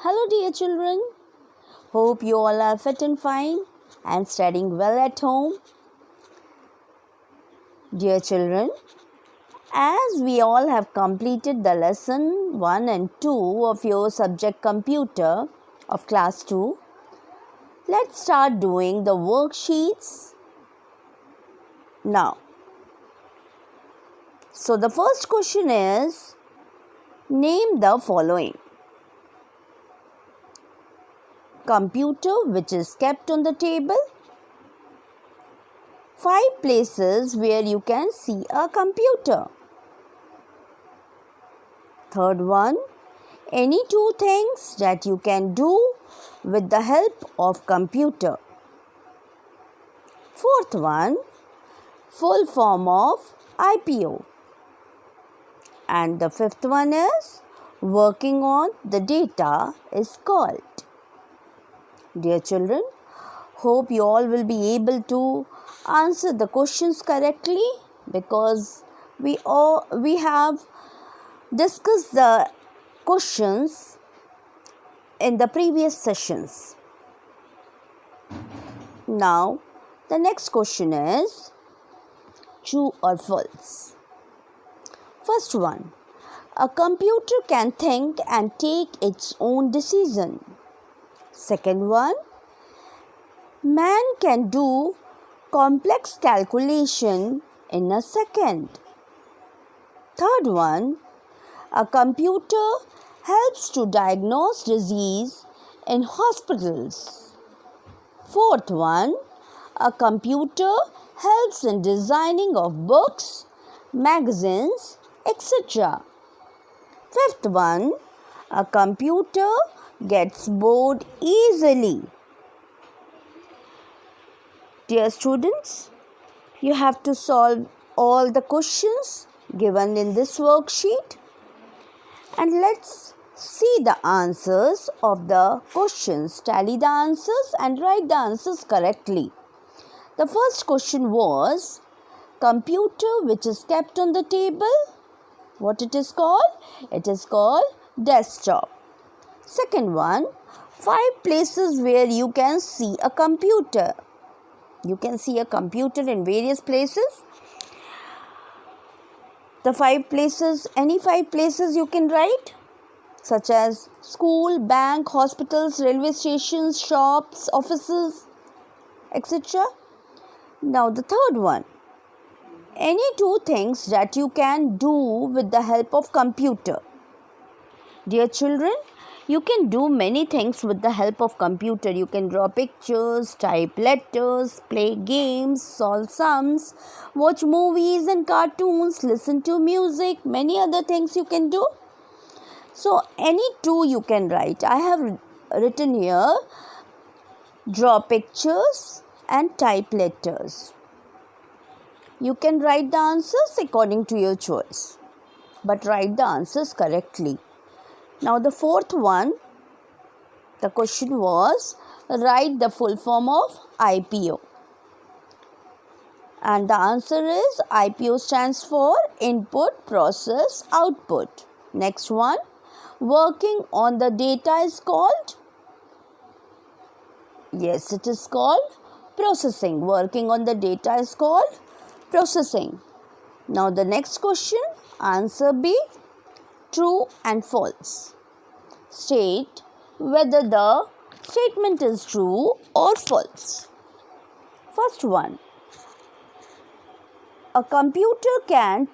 Hello, dear children. Hope you all are fit and fine and studying well at home. Dear children, as we all have completed the lesson 1 and 2 of your subject computer of class 2, let's start doing the worksheets now. So the first question is, name the following. Computer which is kept on the table. 5 places where you can see a computer. Third one, any 2 things that you can do with the help of computer. Fourth one, full form of IPO. And the fifth one is, working on the data is called. Dear children, hope you all will be able to answer the questions correctly because we have discussed the questions in the previous sessions. Now, the next question is true or false. First one, a computer can think and take its own decision. Second one, man can do complex calculation in a second. Third one, a computer helps to diagnose disease in hospitals. Fourth one, a computer helps in designing of books, magazines, etc. Fifth one, a computer gets bored easily. Dear students, you have to solve all the questions given in this worksheet and let's see the answers of the questions. Tally the answers and write the answers correctly. The first question was, computer which is kept on the table. What it is called? It is called desktop. Second one, 5 places where you can see a computer. You can see a computer in various places. The 5 places, any 5 places you can write, such as school, bank, hospitals, railway stations, shops, offices, etc. Now the third one, any 2 things that you can do with the help of computer. Dear children, you can do many things with the help of computer. You can draw pictures, type letters, play games, solve sums, watch movies and cartoons, listen to music, many other things you can do. So any 2 you can write. I have written here, draw pictures and type letters. You can write the answers according to your choice, but write the answers correctly. Now the fourth one, the question was, write the full form of IPO. And the answer is, IPO stands for input, process, output. Next one, working on the data is called? Yes, it is called processing. Working on the data is called processing. Now the next question, answer B, true and false. State whether the statement is true or false. First one, a computer can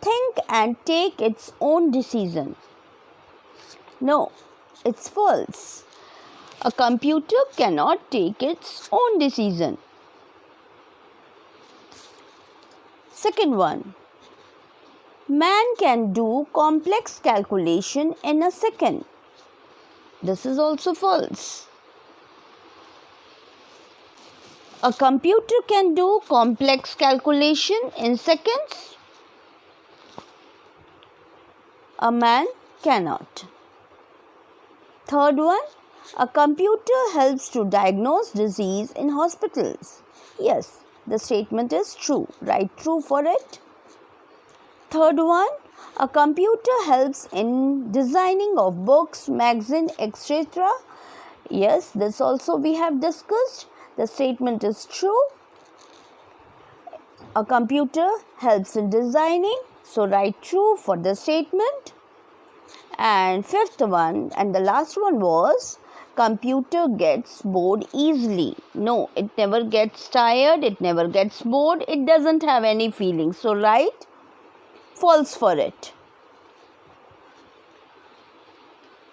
think and take its own decision. No, it's false. A computer cannot take its own decision. Second one, man can do complex calculation in a second. This is also false. A computer can do complex calculation in seconds. A man cannot. Third one, a computer helps to diagnose disease in hospitals. Yes, the statement is true. Write true for it. Third one, A computer helps in designing of books, magazine, etc. Yes, this also we have discussed. The statement is true. A computer helps in designing. So write true for the statement. And fifth one and the last one was computer gets bored easily. No, it never gets tired. It never gets bored. It doesn't have any feelings. So write false for it.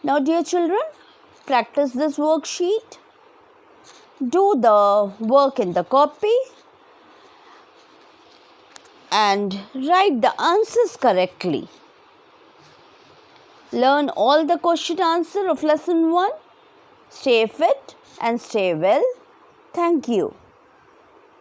Now, dear children, practice this worksheet. Do the work in the copy and write the answers correctly. Learn all the question answer of lesson 1. Stay fit and stay well. Thank you.